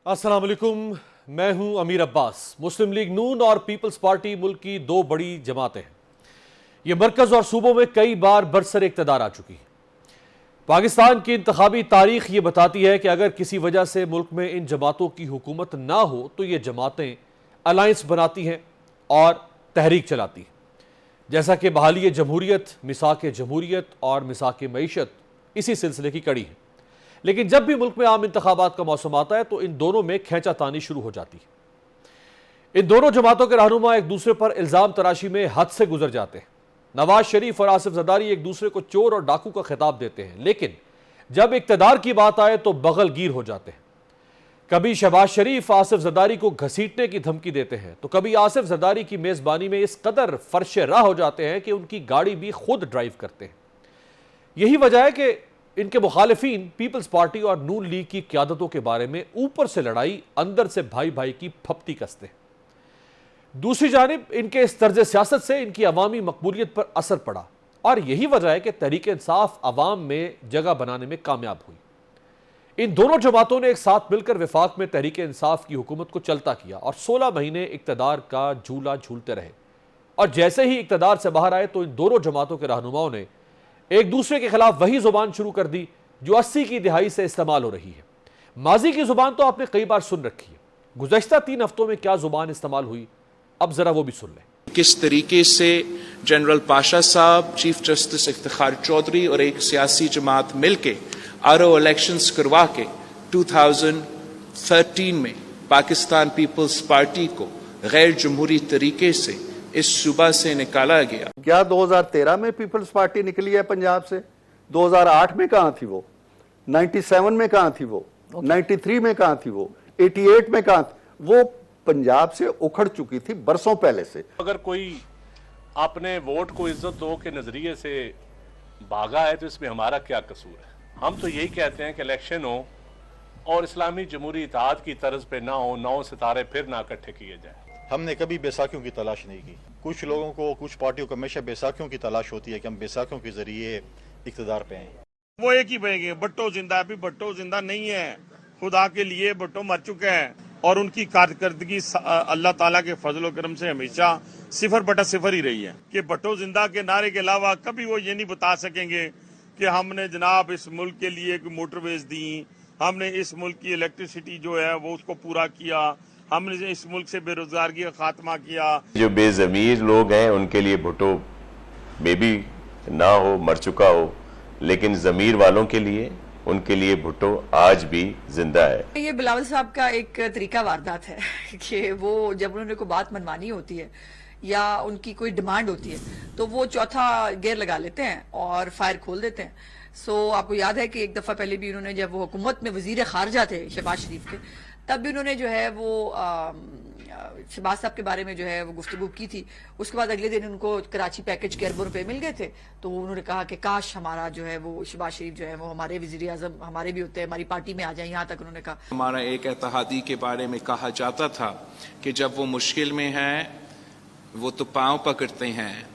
अस्सलाम वालेकुम, मैं हूं अमीर अब्बास। मुस्लिम लीग नून और पीपल्स पार्टी मुल्क की दो बड़ी जमातें हैं। ये मरकज और सूबों में कई बार बरसर इक़्तिदार आ चुकी हैं। पाकिस्तान की इंतखाबी तारीख ये बताती है कि अगर किसी वजह से मुल्क में इन जमातों की हुकूमत ना हो तो ये जमातें अलायंस बनाती हैं और तहरीक चलाती हैं, जैसा कि बहाली जमहूरियत, मिसाक जमहूरियत और मिसाक मईशत इसी सिलसिले की कड़ी है। लेकिन जब भी मुल्क में आम इंतखाबात का मौसम आता है तो इन दोनों में खींचातानी शुरू हो जाती है। इन दोनों जमातों के रहनुमा एक दूसरे पर इल्जाम तराशी में हद से गुजर जाते हैं। नवाज शरीफ और आसिफ जरदारी एक दूसरे को चोर और डाकू का खिताब देते हैं, लेकिन जब इक्तदार की बात आए तो बगलगीर हो जाते हैं। कभी शहबाज शरीफ आसिफ जरदारी को घसीटने की धमकी देते हैं तो कभी आसिफ जरदारी की मेजबानी में इस कदर फर्शे राह हो जाते हैं कि उनकी गाड़ी भी खुद ड्राइव करते हैं। यही वजह है कि इनके मुखालिफिन पीपल्स पार्टी और नून लीग की क्यादतों के बारे में ऊपर से लड़ाई, अंदर से भाई भाई की फप्ती कसते हैं। दूसरी जानिब इनके इस तर्ज सियासत से इनकी अवामी मकबूलियत पर असर पड़ा और यही वजह है कि तहरीक इंसाफ अवाम में जगह बनाने में कामयाब हुई। इन दोनों जमातों ने एक साथ मिलकर विफाक में तहरीक इंसाफ की हुकूमत को चलता किया और 16 महीने इक्तदार का झूला झूलते रहे। और जैसे ही इक्तदार से बाहर आए तो इन दोनों जमातों के रहनुमाओं ने एक दूसरे के खिलाफ वही जुबान शुरू कर दी जो 80 की दिहाई से इस्तेमाल हो रही है। माजी की जुबान तो आपने कई बार सुन रखी है, गुज़श्ता 3 हफ्तों में क्या जुबान इस्तेमाल हुई, अब जरा वो भी सुन लें। किस तरीके से जनरल पाशा साहब, चीफ जस्टिस इफ्तिखार चौधरी और एक सियासी जमात मिलके आरओ इलेक्शंस करवा के 2013 में पाकिस्तान पीपल्स पार्टी को गैर जमहूरी तरीके से इस सूबा से निकाला गया। क्या 2013 में पीपल्स पार्टी निकली है पंजाब से? 2008 में कहां थी वो? 97 में कहां थी वो? 93 में कहां थी वो? 88 में कहां थी वो? पंजाब से उखड़ चुकी थी बरसों पहले से। अगर कोई अपने वोट को इज्जत दो के नजरिए से भागा है तो इसमें हमारा क्या कसूर है? हम तो यही कहते हैं कि इलेक्शन हो और इस्लामी जमहूरी इत्तेहाद की तर्ज पे ना हो, 9 सितारे फिर ना इकट्ठे किए जाए। हमने कभी बैसाखियों की तलाश नहीं की। कुछ लोगों को, कुछ पार्टियों को हमेशा बैसाखियों की तलाश होती है कि हम बैसाखियों के जरिए इक्तदार पे आए। वो एक ही बनेंगे, भट्टो जिंदा है। भट्टो जिंदा नहीं है, खुदा के लिए भट्टो मर चुके हैं और उनकी कारकर्दगी अल्लाह ताला के फजल और करम से हमेशा 0/0 ही रही है। कि भट्टो जिंदा के नारे के अलावा कभी वो ये नहीं बता सकेंगे कि हमने जनाब इस मुल्क के लिए मोटरवेज दी, हमने इस मुल्क की इलेक्ट्रिसिटी जो है वो उसको पूरा किया, हमने इस मुल्क से बेरोजगारी का खात्मा किया। जो बेजमीर लोग हैं उनके लिए भुट्टो मे बी ना हो, मर चुका हो, लेकिन जमीर वालों के लिए, उनके लिए भुट्टो आज भी जिंदा है। ये बिलावल साहब का एक तरीका वारदात है कि वो जब उन्होंने कोई बात मनवानी होती है या उनकी कोई डिमांड होती है तो वो चौथा गियर लगा लेते हैं और फायर खोल देते हैं। आपको याद है कि एक दफा पहले भी उन्होंने, जब वो हुकूमत में वजीर खारजा थे शहबाज शरीफ के, तब भी उन्होंने जो है वो शहबाज साहब के बारे में जो है वो गुफ्तगू की थी। उसके बाद अगले दिन उनको कराची पैकेज के अरबों रुपए मिल गए थे, तो उन्होंने कहा कि काश हमारा जो है वो शहबाज शरीफ जो है वो हमारे वजीर आजम हमारे भी होते हैं, हमारी पार्टी में आ जाए। यहाँ तक उन्होंने कहा। हमारा एक इत्तेहादी के बारे में कहा जाता था कि जब वो मुश्किल में है वो तो पांव पकड़ते हैं,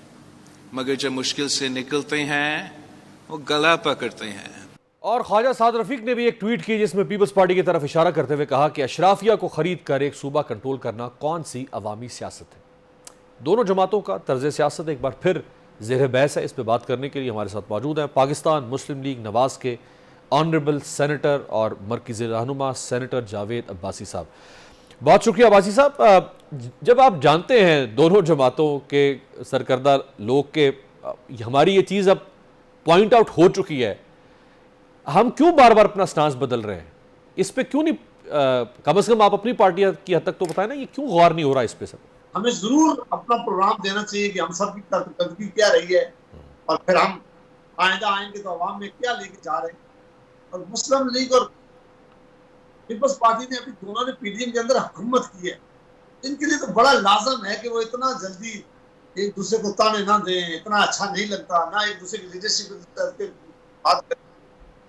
मगर जब मुश्किल से निकलते हैं वो गला पकड़ते हैं। और ख्वाजा साद रफीक ने भी एक ट्वीट की जिसमें पीपल्स पार्टी की तरफ इशारा करते हुए कहा कि अशराफिया को खरीद कर एक सूबा कंट्रोल करना कौन सी अवामी सियासत है। दोनों जमातों का तर्ज सियासत एक बार फिर ज़ेर बहस है। इस पर बात करने के लिए हमारे साथ मौजूद हैं पाकिस्तान मुस्लिम लीग नवाज के ऑनरेबल सेनेटर और मरकज़ी रहनुमा सेनेटर जावेद अब्बासी साहब। बहुत शुक्रिया अब्बासी साहब। जब आप जानते हैं दोनों जमातों के सरकर्दा लोग के हमारी ये चीज़ अब पॉइंट आउट हो चुकी है, हम क्यों बार बार अपना स्टांस बदल रहे हैं? इस पे क्यों नहीं कम से कम आप अपनी पार्टी की हद तक तो बताएं ना, ये क्यों गौर नहीं हो रहा इस पे? सब हमें जरूर अपना प्रोग्राम देना चाहिए कि हम सब की कारकर्दगी क्या रही है और फिर हम आइंदा आएंगे तो अवाम में क्या लेके जा रहे हैं। और मुस्लिम लीग और पीपल्स पार्टी ने अभी दोनों ने पीडीएम के अंदर हुकूमत की है, इनके लिए तो बड़ा लाजम है कि वो इतना जल्दी एक दूसरे को ताने ना दें। इतना अच्छा नहीं लगता ना एक दूसरे की लीडरशिप बात करें।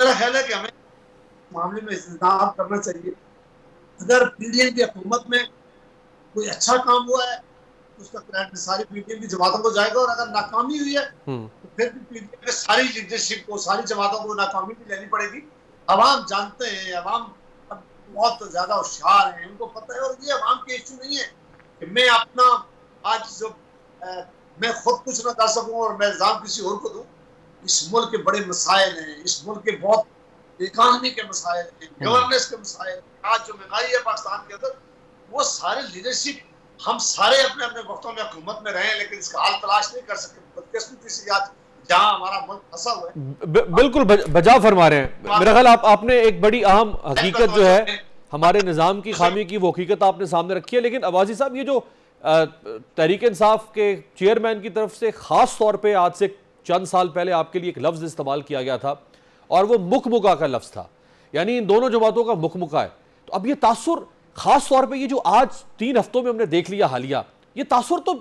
मेरा ख्याल है कि हमें मामले में इस्तेमाल करना चाहिए। अगर पीडीएम की हुकूमत में कोई अच्छा काम हुआ है तो उसका क्रेडिट सारी पीडीएम की जमातों को जाएगा, और अगर नाकामी हुई है तो फिर भी पीडीएम के सारी लीडरशिप को, सारी जमातों को नाकामी भी लेनी पड़ेगी। अवाम जानते हैं, अवाम बहुत ज्यादा होशियार हैं, उनको पता है। और ये अवाम के इश्यू नहीं है कि मैं अपना आज जो मैं खुद कुछ ना कर सकूं और मैं इल्जाम किसी और को दूं। इस मुल्क के बड़े मसाइल हैं, इस मुल्क के बहुत इकानमी के मसाइल हैं, गवर्नेंस के मसाइल, आज जो महंगाई है पाकिस्तान के अंदर, वो सारे लीडरशिप हम सारे अपने अपने वक्तों में हुकूमत में रहे, लेकिन इसका हल तलाश नहीं कर सके। बदकिस्मती से आज जहां हमारा मुल्क फंसा हुआ है। बिल्कुल बजाव फरमा रहे हैं। मेरा ख्याल आपने एक बड़ी अहम हकीकत जो है हमारे निज़ाम की खामी की, वो हकीकत आपने सामने रखी है। लेकिन अब्बासी साहब, ये जो तहरीक इंसाफ के चेयरमैन की तरफ से खास तौर पे आज से चंद साल पहले आपके लिए एक लफ्ज़ इस्तेमाल किया गया था और वो मुकमुका का लफ्ज़ था, यानी इन दोनों जमातों का मुकमुका है, तो अब ये तासुर खास तौर पे ये जो आज 3 हफ्तों में हमने देख लिया हालिया, ये तासुर तो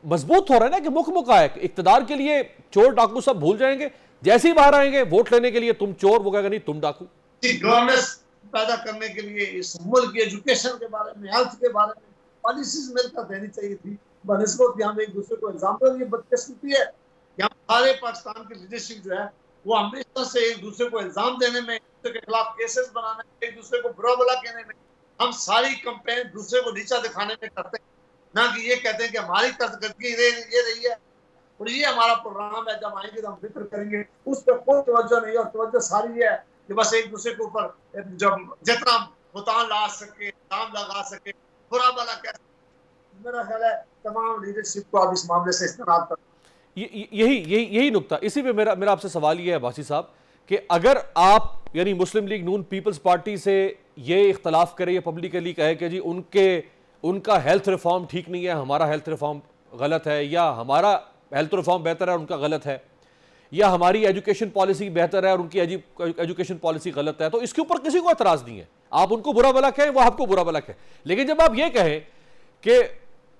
मजबूत हो रहा है ना कि मुकमुका है। इक्तदार के लिए चोर डाकू सब भूल जाएंगे, जैसे ही बाहर आएंगे वोट लेने के लिए तुम चोर, वो कहेगा नहीं तुम डाकू। गवर्नेंस पैदा करने के लिए इस मुल्क की एजुकेशन के बारे में, हेल्थ के बारे में पॉलिसीज मिलकर देनी चाहिए थी। बनस्बत हम एक दूसरे को इल्जाम कर, ये बदकिस्मती है कि हम सारे पाकिस्तान की लीडरशिप जो है वो हमेशा से एक दूसरे को इल्जाम देने में, एक दूसरे के खिलाफ केसेस बनाने में, एक दूसरे को बुरा भला कहने में, हम सारी कंपेन दूसरे को नीचा दिखाने में करते हैं, ना कि ये कहते हैं कि हमारी कारकर्दगी ये रही है और ये हमारा प्रोग्राम है, जब आएंगे तो हम जिक्र करेंगे। उस पर कोई तवज्जो नहीं, और तवज्जो सारी है कि बस एक दूसरे के ऊपर जब जितना बुतान ला सके, दाम लगा सके, बुरा भला कह सके। मेरा ख्याल है तमाम लीडरशिप को अब इस मामले से इस्तेमाल कर यही नुक्ता। इसी पे मेरा आपसे सवाल ये है अब्बासी साहब कि अगर आप यानी मुस्लिम लीग नून पीपल्स पार्टी से ये इख्तलाफ करे या पब्लिकली कहे कि जी उनका हेल्थ रिफॉर्म ठीक नहीं है, हमारा हेल्थ रिफॉर्म गलत है, या हमारा हेल्थ रिफॉर्म बेहतर है उनका गलत है, या हमारी एजुकेशन पॉलिसी बेहतर है और उनकी एजुकेशन पॉलिसी गलत है, तो इसके ऊपर किसी को एतराज नहीं है। आप उनको बुरा भला कहें, वो आपको बुरा भला कहें। लेकिन जब आप ये कहें कि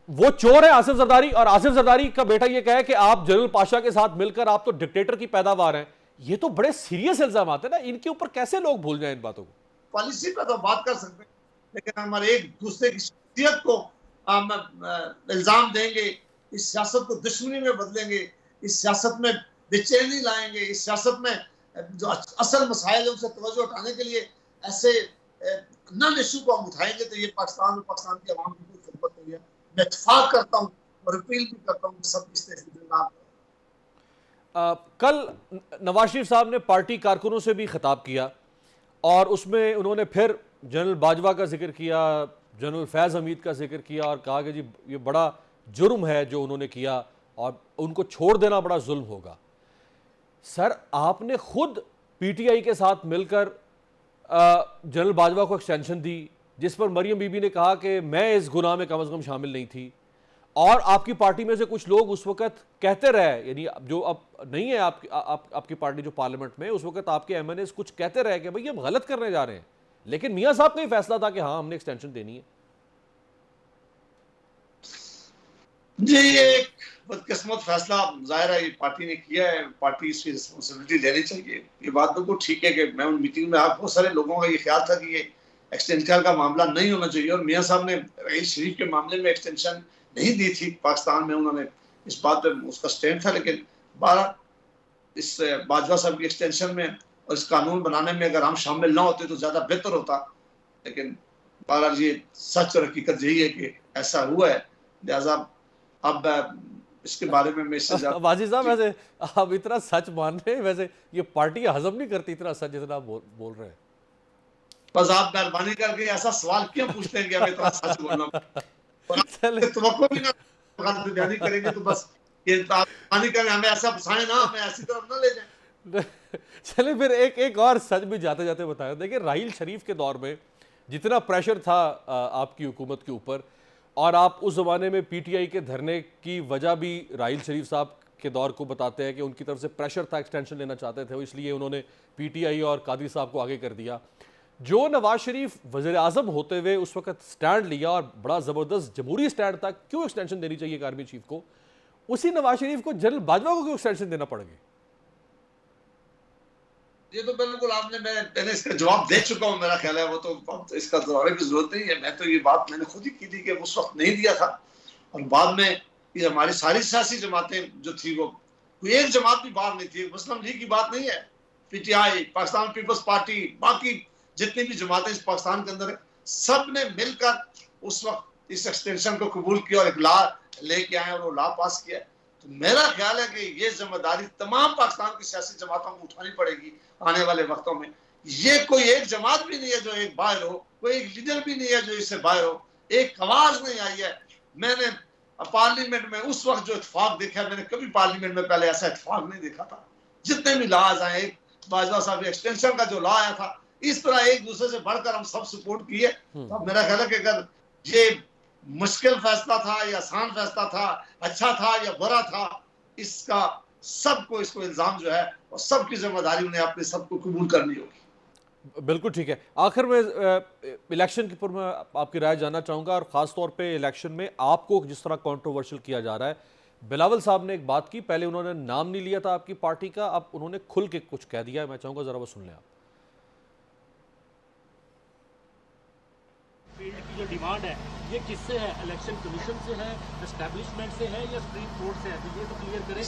वो चोर है आसिफ जरदारी, और आसिफ जरदारी का बेटा ये कहे कि आप जनरल पाशा के साथ मिलकर आप तो डिक्टेटर की पैदावार हैं, ये तो बड़े सीरियस इल्जाम आते हैं ना, इनके ऊपर कैसे लोग भूल जाएं इन बातों को। पॉलिसी पर तो बात कर सकते हैं, लेकिन हमारे एक दूसरे की शख्सियत को हम इल्जाम देंगे, इस सियासत को दुश्मनी में बदलेंगे, इस सियासत में बेचैनी लाएंगे, इस सियासत में जो असल मसाइल है उनसे तवज्जो हटाने के लिए ऐसे नन इशू को हम उठाएंगे, तो ये पाकिस्तान और पाकिस्तान की आवाम की कोई खिदमत नहीं है। मैं इत्तेफाक करता हूँ और अपील भी करता हूँ कि सब इस्तेमाल करें। कल नवाज शरीफ साहब ने पार्टी कारकुनों से भी खिताब किया और उसमें उन्होंने फिर जनरल बाजवा का जिक्र किया, जनरल फैज़ हमीद का जिक्र किया और कहा कि जी ये बड़ा जुर्म है जो उन्होंने किया और उनको छोड़ देना बड़ा जुल्म होगा। सर, आपने खुद पीटीआई के साथ मिलकर जनरल बाजवा को एक्सटेंशन दी, जिस पर मरियम बीबी ने कहा कि मैं इस गुनाह में कम से कम शामिल नहीं थी, और आपकी पार्टी में से कुछ लोग उस वक्त कहते रहे, यानी जो अब नहीं है आपकी पार्टी जो पार्लियामेंट में, उस वक्त आपके एमएनएस कुछ कहते रहे कि भाई हम गलत करने जा रहे हैं, लेकिन मियां साहब का ही फैसला था कि हाँ हमने एक्सटेंशन देनी है। जी, ये एक बदकिस्मत फैसला जाहिर है पार्टी ने किया है, पार्टी इसकी रिस्पॉन्सिबिलिटी लेनी चाहिए। ये बात बिल्कुल ठीक है कि मैं उन मीटिंग में बहुत सारे लोगों का ये ख्याल था कि ये एक्सटेंशन का मामला नहीं होना चाहिए, और मियां साहब ने रईस शरीफ के मामले में एक्सटेंशन नहीं दी थी पाकिस्तान में, उन्होंने इस बात पे उसका स्टैंड था। लेकिन 12 इस बाजवा साहब की एक्सटेंशन में और इस कानून बनाने में अगर हम शामिल ना होते तो ज्यादा बेहतर होता, लेकिन बहरहाल ये सच और हकीकत यही है कि ऐसा हुआ है। लिहाजा अब इसके बारे में मैं इससे वाजिद साहब, वैसे आप इतना सच मान रहे हैं, वैसे ये पार्टी हजम नहीं करती इतना सच जितना आप बोल रहे हैं। बस आप मेहरबानी करके ऐसा सवाल क्यों पूछते हैं कि हमें इतना सच बोलना, तवक्को भी ना बयानी करेंगे तो बस ये मेहरबानी करें, हमें ऐसा फंसाए ना, हमें ऐसी तरफ ना ले जाए। चले फिर एक और सच भी जाते जाते बताया। देखिए, राहील शरीफ के दौर में जितना प्रेशर था आपकी हुकूमत के ऊपर, और आप उस ज़माने में पीटीआई के धरने की वजह भी राहील शरीफ साहब के दौर को बताते हैं कि उनकी तरफ से प्रेशर था, एक्सटेंशन लेना चाहते थे, इसलिए उन्होंने पीटीआई और कादरी साहब को आगे कर दिया। जो नवाज शरीफ वज़ीर आज़म होते हुए उस वक्त स्टैंड लिया और बड़ा ज़बरदस्त जमहूरी स्टैंड था, क्यों एक्सटेंशन देनी चाहिए आर्मी चीफ को, उसी नवाज शरीफ को जनरल बाजवा को क्यों एक्सटेंशन देना पड़ गया? ये तो बिल्कुल मैंने इसका जवाब दे चुका हूँ, मेरा ख्याल है वो तो इसका दोहराने की जरूरत नहीं है। मैं तो ये बात मैंने खुद ही की थी कि उस वक्त नहीं दिया था, और बाद में ये हमारी सारी सियासी जमातें जो थी वो कोई एक जमात भी बाहर नहीं थी, मुस्लिम लीग की बात नहीं है, पीटीआई, पाकिस्तान पीपल्स पार्टी, बाकी जितनी भी जमातें इस पाकिस्तान के अंदर है, सब ने मिलकर उस वक्त इस एक्सटेंशन को कबूल किया और एक लॉ लेके आए और वो लॉ पास किया। तो मेरा ख्याल है कि ये जिम्मेदारी तमाम पाकिस्तान की सियासी जमातों को उठानी पड़ेगी आने वाले वक्तों में। ये कोई एक जमात भी नहीं है जो एक बाहर हो, कोई एक लीडर भी नहीं है जो इससे बाहर हो, एक आवाज नहीं आई है। मैंने पार्लियामेंट में उस वक्त जो इत्तेफाक देखा, मैंने कभी पार्लियामेंट में पहले ऐसा इत्तेफाक नहीं देखा था। जितने भी लॉज आए, बाजवा साहब एक्सटेंशन का जो लॉ आया था, इस तरह एक दूसरे से बढ़कर हम सब सपोर्ट किए। तो मेरा ख्याल है कि अगर ये मुश्किल फैसला था या आसान फैसला था, अच्छा था या बुरा था, इसका सबको इसको इल्जाम जो है और सबकी जिम्मेदारी उन्हें अपने सबको कबूल करनी होगी। बिल्कुल ठीक है। आखिर में इलेक्शन के ऊपर मैं आपकी राय जानना चाहूँगा, और ख़ास तौर पे इलेक्शन में आपको जिस तरह कंट्रोवर्शियल किया जा रहा है। बिलावल साहब ने एक बात की, पहले उन्होंने नाम नहीं लिया था आपकी पार्टी का, अब उन्होंने खुल के कुछ कह दिया है, मैं चाहूँगा ज़रा वो सुन लें आप। फील्ड की जो डिमांड है ये किससे है? इलेक्शन कमीशन से है, एस्टैब्लिशमेंट से है या सुप्रीम कोर्ट से है? तो ये तो क्लियर करें।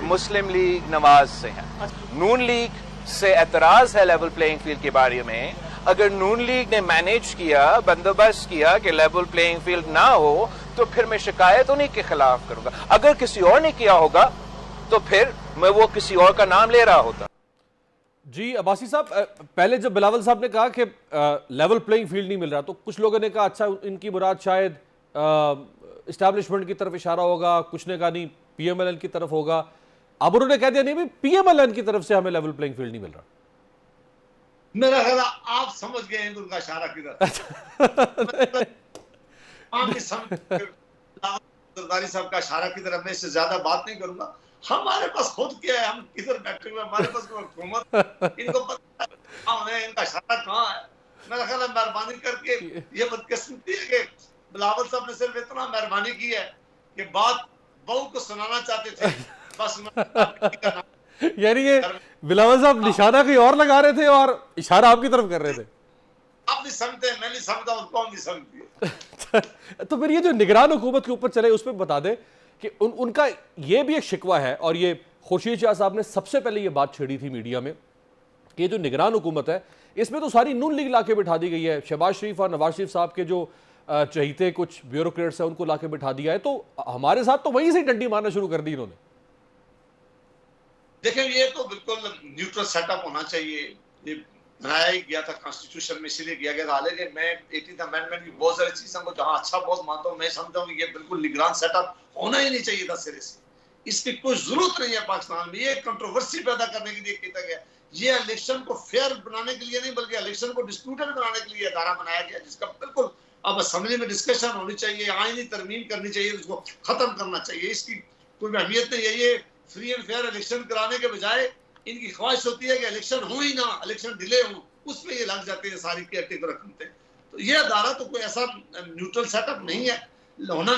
मुस्लिम लीग नवाज से है। नून लीग से एतराज है लेवल प्लेइंग फील्ड के बारे में। अगर नून लीग ने मैनेज किया, बंदोबस्त किया कि लेवल प्लेइंग फील्ड ना हो, तो फिर मैं शिकायत उन्हीं के खिलाफ करूंगा। अगर किसी और ने किया होगा तो फिर मैं वो किसी और का नाम ले रहा होता। जी अब्बासी साहब, पहले जब बिलावल साहब ने कहा कि लेवल प्लेइंग फील्ड नहीं मिल रहा, तो कुछ लोगों ने कहा अच्छा इनकी मुराद शायद इस्टेब्लिशमेंट की तरफ इशारा होगा, कुछ ने कहा नहीं पीएमएलएन की तरफ होगा। अब उन्होंने कह दिया नहीं भाई पीएमएलएन की तरफ से हमें लेवल प्लेइंग फील्ड नहीं मिल रहा। मेरा ख्याल आप समझ गए हैं उनका इशारा किधर। सरदारी साहब का इशारा की तरफ मैं इससे ज्यादा बात नहीं करूंगा। हमारे पास खुद क्या है, हम किधर बैठे हुए, हमारे पास हुकूमत, इनको पता है इनका इशारा कहाँ है। मेरा ख्याल है मेहरबानी करके ये बदकिस्मती है कि बिलावल साहब ने सिर्फ इतना मेहरबानी की है कि बात बहू को सुनाना चाहते थे, बस यानी ये बिलावल साहब निशाना कहीं और लगा रहे थे और इशारा आपकी तरफ कर रहे थे। आप नहीं समझते, मैं नहीं समझता, और कौन नहीं समझती। तो फिर ये जो निगरान हुकूमत के ऊपर चले उस पर बता दें कि उनका ये भी एक शिकवा है, और ये खुर्शीद शाह साहब ने सबसे पहले ये बात छेड़ी थी मीडिया में कि ये जो निगरान हुकूमत है इसमें तो सारी नून लीग लाके बिठा दी गई है। शहबाज शरीफ और नवाज शरीफ साहब के जो चहीते कुछ ब्यूरोक्रेट्स हैं उनको लाके बिठा दिया है, तो हमारे साथ तो वहीं से डंडी मारना शुरू कर दी इन्होंने। देखें, ये तो बिल्कुल न्यूट्रल सेटअप होना चाहिए। ये बनाया ही गया था कॉन्स्टिट्यूशन में, इसीलिए किया गया था। हालांकि मैं 18th अमेंडमेंट की बहुत सारी चीजों को जहां अच्छा बहुत मानता हूँ, मैं समझता हूँ कि ये बिल्कुल निगरान सेटअप होना ही नहीं चाहिए था सिरे से। इसकी कोई जरूरत नहीं है पाकिस्तान में। ये कंट्रोवर्सी पैदा करने के लिए किया गया। ये इलेक्शन को फेयर बनाने के लिए नहीं, बल्कि इलेक्शन को डिस्प्यूटेड बनाने के लिए अदारा बनाया गया, जिसका बिल्कुल अब असेंबली में डिस्कशन होनी चाहिए, आईनी तरमीम करनी चाहिए, उसको खत्म करना चाहिए। इसकी कोई अहमियत नहीं है। ये फ्री एंड फेयर इलेक्शन कराने के बजाय इनकी ख्वाहिश होती है कि इलेक्शन हो ही ना, इलेक्शन डिले हो, उसमें ये लग जाते हैं सारी केयरटेकर रखते। तो ये अदारा तो कोई ऐसा न्यूट्रल सेटअप नहीं है, होना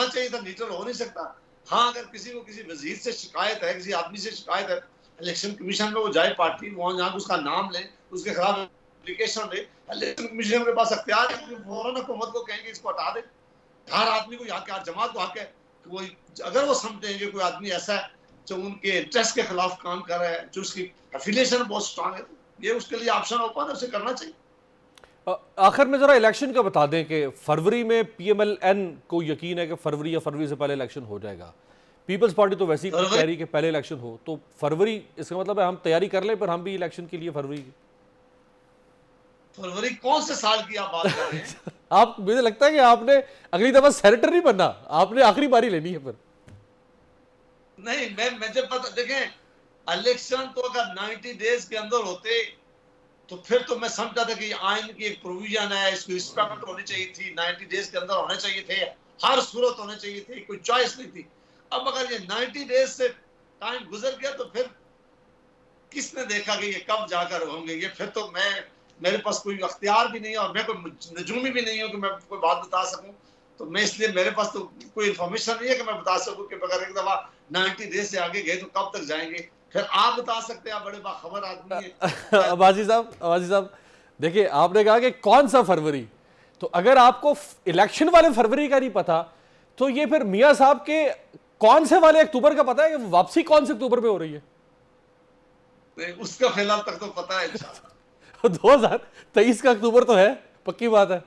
चाहिए था, न्यूट्रल हो नहीं सकता। हाँ, अगर किसी को किसी वजीर से शिकायत है, किसी आदमी से शिकायत है, इलेक्शन कमीशन में वो जाए, पार्टी वहां जाकर उसका नाम ले, उसके खिलाफ एप्लीकेशन दे, इलेक्शन कमीशन के पास अख्तियार है कि फौरन हुकूमत को कहेंगे इसको हटा दे। हर आदमी को हक है, हर जमात को हक है कि वो अगर वो समझते हैं कि कोई आदमी ऐसा है जो उनके इंटरेस्ट के खिलाफ काम कर रहा है, जो उसकी एफिलिएशन बहुत स्ट्रांग है, ये उसके लिए ऑप्शन ओपन है, उसे करना चाहिए। आखिर में जरा इलेक्शन का बता दें कि फरवरी में पीएमएलएन को यकीन है कि फरवरी या फरवरी से पहले इलेक्शन हो जाएगा। पीपल्स पार्टी तो वैसे ही कह रही कि पहले इलेक्शन हो, तो फरवरी, इसका मतलब है हम तैयारी कर लें पर हम भी इलेक्शन के लिए फरवरी कौन से साल की आप बात कर रहे हैं? आप, मुझे लगता है कि आपने अगली दफा सेनेटर नहीं बनना, आपने आखिरी बारी लेनी है। फिर नहीं, मुझे पता, देखें इलेक्शन तो अगर 90 डेज के अंदर होते तो फिर तो मैं समझता था कि आइन की एक प्रोविजन है, इसको रिस्पेक्ट होनी चाहिए थी, 90 डेज के अंदर होने चाहिए थे, हर सूरत होने चाहिए थी, कोई चॉइस नहीं थी। अब अगर ये 90 डेज से टाइम गुजर गया तो फिर किसने देखा कि ये कब जाकर होंगे? ये फिर तो मेरे पास कोई अख्तियार भी नहीं है और मैं कोई नजूमी भी नहीं हूँ कि मैं कोई बात बता सकूं। तो मैं इसलिए मेरे पास तो कोई इन्फॉर्मेशन नहीं है कि मैं बता सकूं कि अगर एक दफा 90 डेज से आगे गए तो कब तक जाएंगे। फिर आप बता सकते हैं, आप बड़े बाखबर आदमी हैं। अब्बासी साहब देखिए, आपने कहा कि कौन सा फरवरी, तो अगर आपको इलेक्शन वाले फरवरी का नहीं पता तो ये फिर मियां साहब के कौन से वाले अक्टूबर का पता है कि वापसी कौन से अक्टूबर में हो रही है? उसका फिलहाल तक तो पता है इंशाल्लाह। 2023 का अक्टूबर तो है, पक्की बात है।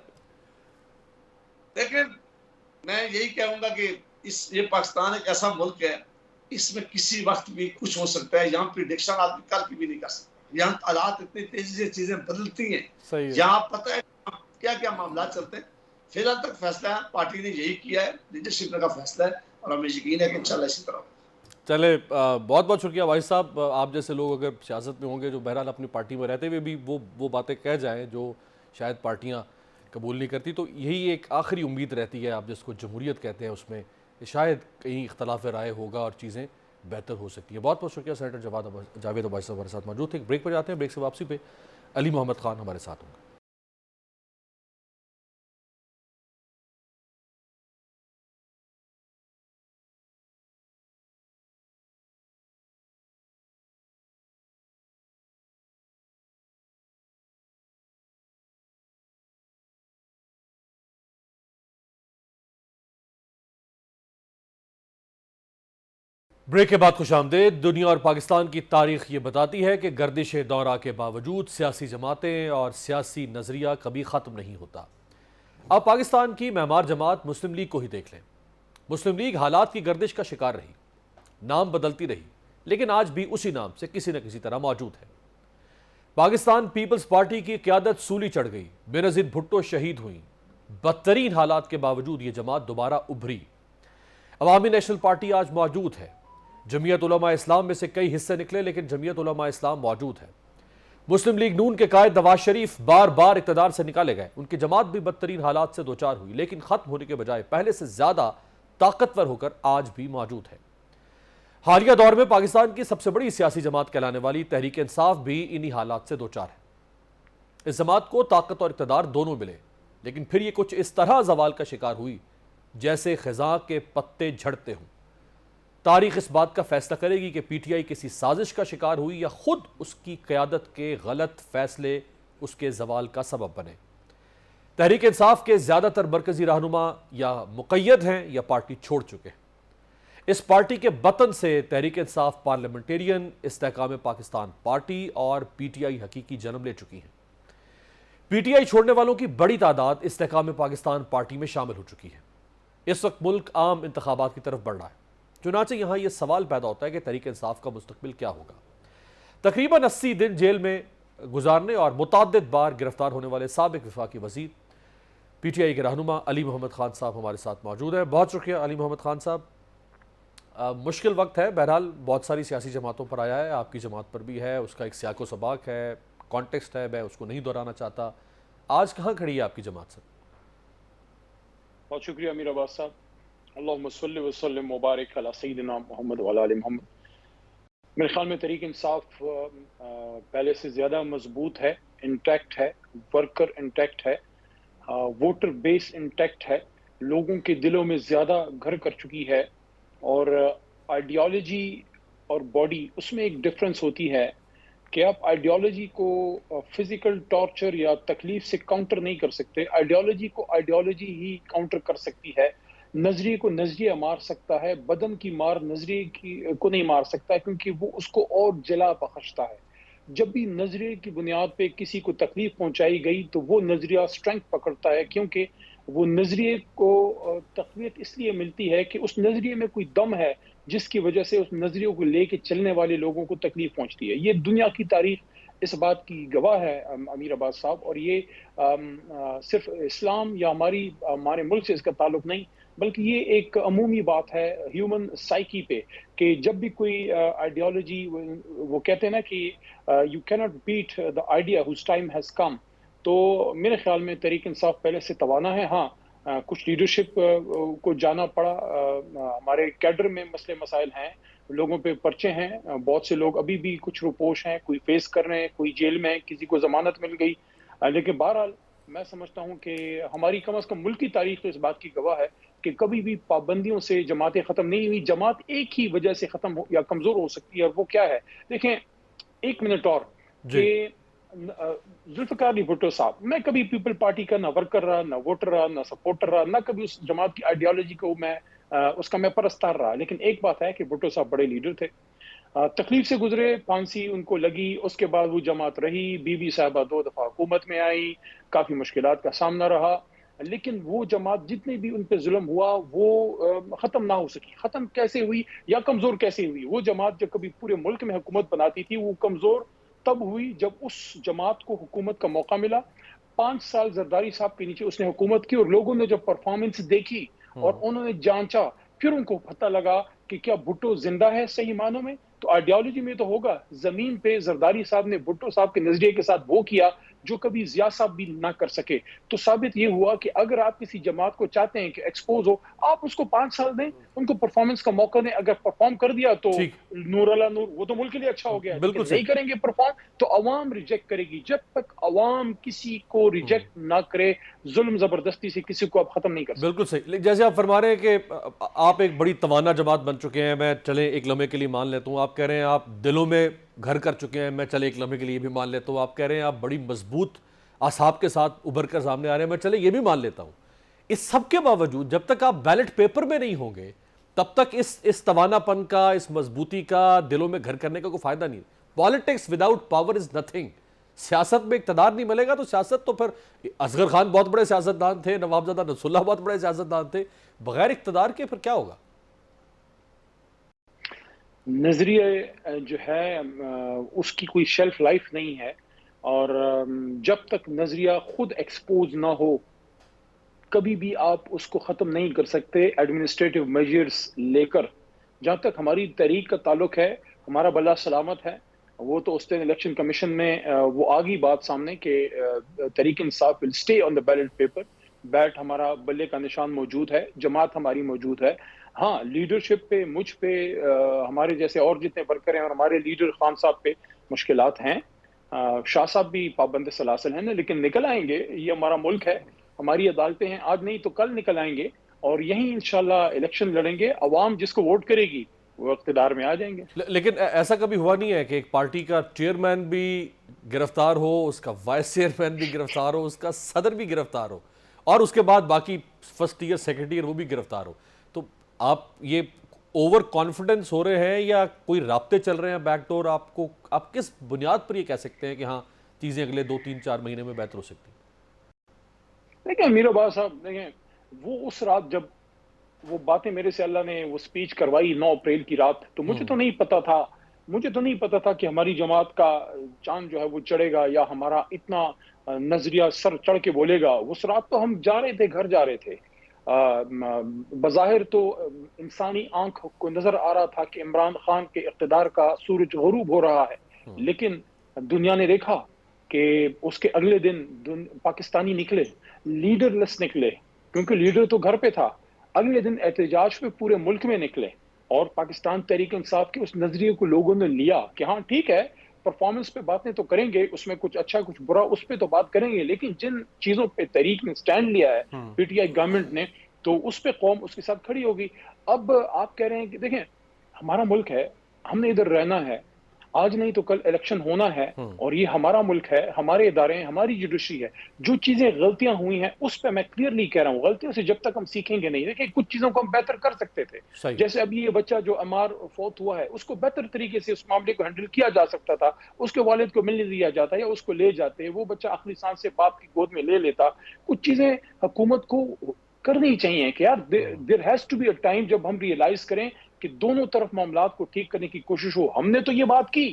लेकिन मैं यही कहूंगा कि ये पाकिस्तान एक ऐसा मुल्क है, इसमें किसी वक्त भी कुछ हो सकता है। यहाँ प्रिडिक्शन आदमी कल की भी नहीं कर सकता। यहाँ हालात इतनी तेजी से चीजें बदलती हैं, यहाँ पता है क्या क्या मामला चलते हैं। फिलहाल तक फैसला है, पार्टी ने यही किया है, लीडरशिप का फैसला है, और हमें यकीन है कि इंशाल्लाह इसी तरह। चले, बहुत बहुत शुक्रिया भाई साहब। आप जैसे लोग अगर सियासत में होंगे, जो बहरहाल अपनी पार्टी में रहते हुए भी वो बातें कह जाएं जो शायद पार्टियां कबूल नहीं करती, तो यही एक आखिरी उम्मीद रहती है, आप जिसको जमहूरियत कहते हैं, उसमें शायद कहीं इख्तलाफ राय होगा और चीज़ें बेहतर हो सकती हैं। बहुत बहुत शुक्रिया। सेनेटर जावेद अब्बासी साहब हमारे साथ मौजूद थे। ब्रेक पर जाते हैं, ब्रेक से वापसी पे अली मोहम्मद खान हमारे साथ होंगे। ब्रेक के बाद खुशामदीद। दुनिया और पाकिस्तान की तारीख ये बताती है कि गर्दिश दौरा के बावजूद सियासी जमातें और सियासी नज़रिया कभी ख़त्म नहीं होता। अब पाकिस्तान की मेहमार जमात मुस्लिम लीग को ही देख लें। मुस्लिम लीग हालात की गर्दिश का शिकार रही, नाम बदलती रही, लेकिन आज भी उसी नाम से किसी न किसी तरह मौजूद है। पाकिस्तान पीपल्स पार्टी की क़यादत सूली चढ़ गई, बेनज़ीर भुट्टो शहीद हुई। बदतरीन हालात के बावजूद ये जमात दोबारा उभरी। अवामी नेशनल पार्टी आज मौजूद है। जमीयत उलमा इस्लाम में से कई हिस्से निकले, लेकिन जमीयत उलमा इस्लाम मौजूद है। मुस्लिम लीग नून के कायद नवाज शरीफ बार बार इक़्तिदार से निकाले गए, उनकी जमात भी बदतरीन हालात से दोचार हुई, लेकिन खत्म होने के बजाय पहले से ज्यादा ताकतवर होकर आज भी मौजूद है। हालिया दौर में पाकिस्तान की सबसे बड़ी सियासी जमात कहलाने वाली तहरीक इंसाफ भी इन्हीं हालात से दोचार है। इस जमात को ताकत और इक़्तिदार दोनों मिले, लेकिन फिर ये कुछ इस तरह जवाल का शिकार हुई जैसे खिज़ां के पत्ते झड़ते हों। तारीख इस बात का फैसला करेगी कि पीटीआई किसी साजिश का शिकार हुई या खुद उसकी क़यादत के गलत फैसले उसके जवाल का सबब बने। तहरीक इंसाफ के ज़्यादातर मरकजी रहनुमा या मुक़य्यद हैं या पार्टी छोड़ चुके हैं। इस पार्टी के बतन से तहरीक इंसाफ पार्लियामेंटेरियन, इस्तेहकाम पाकिस्तान पार्टी और पीटीआई हकीकी जन्म ले चुकी हैं। पीटीआई छोड़ने वालों की बड़ी तादाद इस्तेहकाम पाकिस्तान पार्टी में शामिल हो चुकी है। इस वक्त मुल्क आम इंतखाबात की तरफ बढ़ रहा है, चुनांचे यहां यह सवाल पैदा होता है कि तहरीक इंसाफ का मुस्तकबिल क्या होगा। तकरीबन 80 दिन जेल में गुजारने और मुतअद्दिद बार गिरफ्तार होने वाले साबिक वफाकी वजीर पीटीआई के रहनुमा अली मोहम्मद खान साहब हमारे साथ मौजूद हैं। बहुत शुक्रिया अली मोहम्मद खान साहब। मुश्किल वक्त है, बहरहाल बहुत सारी सियासी जमातों पर आया है, आपकी जमात पर भी है, उसका एक सियाको सबाक है, कॉन्टेक्स्ट है, मैं उसको नहीं दोहराना चाहता। आज कहाँ खड़ी है आपकी जमात सर? बहुत शुक्रिया अमीर अब्बास साहब। अल्लाहुम्मा सल्लि व सल्लिम मुबारक अला सय्यिदिना मोहम्मद व अला आलि मोहम्मद। मेरे ख्याल में तहरीक इंसाफ पहले से ज़्यादा मजबूत है, इंटैक्ट है, वर्कर इंटैक्ट है, वोटर बेस इंटैक्ट है, लोगों के दिलों में ज़्यादा घर कर चुकी है। और आइडियोलॉजी और बॉडी, उसमें एक डिफरेंस होती है कि आप आइडियोलॉजी को फिजिकल टॉर्चर या तकलीफ से काउंटर नहीं कर सकते। आइडियोलॉजी को आइडियोलॉजी ही काउंटर कर सकती है, नजरिए को नजरिया मार सकता है, बदन की मार नजरिए को नहीं मार सकता है, क्योंकि वो उसको और जला बख्शता है। जब भी नजरिए की बुनियाद पे किसी को तकलीफ पहुंचाई गई तो वो नजरिया स्ट्रेंथ पकड़ता है, क्योंकि वो नजरिए को तकवीत इसलिए मिलती है कि उस नजरिए में कोई दम है जिसकी वजह से उस नजरियों को लेके चलने वाले लोगों को तकलीफ पहुंचती है। ये दुनिया की तारीख इस बात की गवाह है अमीर अब्बास साहब। और ये सिर्फ इस्लाम या हमारे मुल्क से इसका ताल्लुक नहीं, बल्कि ये एक अमूमी बात है ह्यूमन साइकी पे, कि जब भी कोई आइडियोलॉजी, वो कहते हैं ना कि you cannot beat the idea whose time has come. तो मेरे ख्याल में तहरीक इंसाफ पहले से तवाना है। हाँ, कुछ लीडरशिप को जाना पड़ा, हमारे कैडर में मसले मसाइल हैं, लोगों पे पर्चे हैं, बहुत से लोग अभी भी कुछ रुपोश हैं, कोई फेस कर रहे हैं, कोई जेल में है, किसी को जमानत मिल गई। लेकिन बहरहाल मैं समझता हूँ कि हमारी कम अज़ कम मुल्क की तारीख तो इस बात की गवाह है कि कभी भी पाबंदियों से जमातें ख़त्म नहीं हुई। जमात एक ही वजह से ख़त्म हो या कमज़ोर हो सकती है, और वो क्या है? देखें, एक मिनट और, कि जुल्फ़िकार अली भुट्टो साहब, मैं कभी पीपल पार्टी का ना वर्कर रहा, ना वोटर रहा, ना सपोर्टर रहा, ना कभी उस जमात की आइडियोलॉजी को उसका मैं परस्तार रहा। लेकिन एक बात है कि भुट्टो साहब बड़े लीडर थे, तकलीफ से गुजरे, फांसी उनको लगी, उसके बाद वो जमात रही, बीबी साहबा 2 दफा हुकूमत में आई, काफी मुश्किलात का सामना रहा, लेकिन वो जमात जितने भी उन पे जुल्म हुआ वो खत्म ना हो सकी। खत्म कैसे हुई या कमजोर कैसे हुई? वो जमात जो कभी पूरे मुल्क में हुकूमत बनाती थी, वो कमजोर तब हुई जब उस जमात को हुकूमत का मौका मिला। 5 साल जरदारी साहब के नीचे उसने हुकूमत की और लोगों ने जब परफॉर्मेंस देखी और उन्होंने जांचा, फिर उनको पता लगा कि क्या भुट्टो जिंदा है सही मानों में। तो आइडियोलॉजी में तो होगा, जमीन पे जरदारी साहब ने भुट्टो साहब के नजरिए के साथ वो किया जो कभी जिया साहब भी ना कर सके। तो साबित ये हुआ कि अगर आप किसी जमात को चाहते हैं कि एक्सपोज हो, आप उसको 5 साल दें, उनको परफॉर्मेंस का मौका दें। अगर परफॉर्म कर दिया तो नूर अला नूर, वो तो मुल्क के लिए अच्छा हो गया। बिल्कुल नहीं करेंगे परफॉर्म तो अवाम रिजेक्ट करेगी। जब तक अवाम किसी को रिजेक्ट ना करे, जुल्म जबरदस्ती से किसी को आप खत्म नहीं कर सकते। बिल्कुल सही। लेकिन जैसे आप फरमा रहे हैं कि आप एक बड़ी तवाना जमात बन चुके हैं, मैं चले एक लम्हे के लिए मान लेता हूँ, आप कह रहे हैं आप दिलों में घर कर चुके हैं, मैं चले एक लम्हे के लिए भी मान लेता हूँ, आप कह रहे हैं आप बड़ी मजबूत आसाब के साथ उभर कर सामने आ रहे हैं, मैं चले ये भी मान लेता हूँ। इस सब के बावजूद जब तक आप बैलेट पेपर में नहीं होंगे तब तक इस तवानापन का, इस मजबूती का, दिलों में घर करने का कोई फायदा नहीं। Politics without power is nothing. सियासत में इक़्तिदार नहीं मिलेगा तो सियासत तो फिर असगर खान बहुत बड़े सियासतदान थे, नवाबजादा नसरुल्लाह बहुत बड़े सियासतदान थे, बगैर इक़्तिदार के फिर क्या होगा? नजरिए जो है उसकी कोई शेल्फ लाइफ नहीं है, और जब तक नजरिया खुद एक्सपोज ना हो कभी भी आप उसको खत्म नहीं कर सकते एडमिनिस्ट्रेटिव मेजर्स लेकर। जहां तक हमारी तहरीक का ताल्लुक है, हमारा बल्ला सलामत है। वो तो उस दिन इलेक्शन कमीशन में वो आ गई बात सामने कि Tehreek Insaf will stay on the ballot paper. Bat हमारा बल्ले का निशान मौजूद है, जमात हमारी मौजूद है। हाँ, लीडरशिप पे, मुझ पे, हमारे जैसे और जितने वर्कर हैं और हमारे लीडर खान साहब पे मुश्किलात हैं। शाह साहब भी पाबंद सलासल हैं ना, लेकिन निकल आएंगे। ये हमारा मुल्क है, हमारी अदालतें हैं, आज नहीं तो कल निकल आएंगे और यहीं इंशाल्लाह इलेक्शन लड़ेंगे। अवाम जिसको वोट करेगी वो इक़्तिदार में आ जाएंगे। लेकिन ऐसा कभी हुआ नहीं है कि एक पार्टी का चेयरमैन भी गिरफ्तार हो, उसका वाइस चेयरमैन भी गिरफ्तार हो, उसका सदर भी गिरफ्तार हो और उसके बाद बाकी फर्स्ट ईयर सेक्रेटरी ईयर वो भी गिरफ्तार हो? तो आप ये ओवर कॉन्फिडेंस हो रहे हैं या कोई राब्ते चल रहे हैं बैकडोर? आपको आप किस बुनियाद पर ये कह सकते हैं कि हाँ चीजें अगले 2-3-4 महीने में बेहतर हो सकती? देखिए अमीर अब्बास साहब, देखें वो उस रात जब वो बातें मेरे से अल्लाह ने वो स्पीच करवाई 9 अप्रैल की रात, तो मुझे तो नहीं पता था कि हमारी जमात का चांद जो है वो चढ़ेगा या हमारा इतना नजरिया सर चढ़ के बोलेगा। उस रात तो हम जा रहे थे, घर जा रहे थे। बज़ाहिर तो इंसानी आंख को नजर आ रहा था कि इमरान खान के इक़्तिदार का सूरज गरूब हो रहा है, लेकिन दुनिया ने देखा कि उसके अगले दिन पाकिस्तानी निकले, लीडरलेस निकले, क्योंकि लीडर तो घर पे था। अगले दिन एहतजाज पे पूरे मुल्क में निकले और पाकिस्तान तहरीक इंसाफ के उस नजरिए को लोगों ने लिया कि हाँ ठीक है, परफॉर्मेंस पे बातें तो करेंगे, उसमें कुछ अच्छा कुछ बुरा उस पे तो बात करेंगे, लेकिन जिन चीजों पे तहरीक ने स्टैंड लिया है, पीटीआई गवर्नमेंट ने, तो उस पे कौम उसके साथ खड़ी होगी। अब आप कह रहे हैं कि देखें हमारा मुल्क है, हमने इधर रहना है, आज नहीं तो कल इलेक्शन होना है और ये हमारा मुल्क है, हमारे इदारे हैं, हमारी जुडिशरी है। जो चीजें गलतियां हुई हैं उस पर मैं क्लियरली कह रहा हूँ, गलतियों से जब तक हम सीखेंगे नहीं। देखिए कुछ चीजों को हम बेहतर कर सकते थे, जैसे अभी ये बच्चा जो अमार फौत हुआ है उसको बेहतर तरीके से उस मामले को हैंडल किया जा सकता था, उसके वालिद को मिलने दिया जाता या उसको ले जाते, वो बच्चा आखिरी सांस से बाप की गोद में ले लेता। कुछ चीजें हुकूमत को करनी चाहिए कि यार there has to be a time जब हम रियलाइज करें कि दोनों तरफ मामलात को ठीक करने की कोशिश हो। हमने तो ये बात की,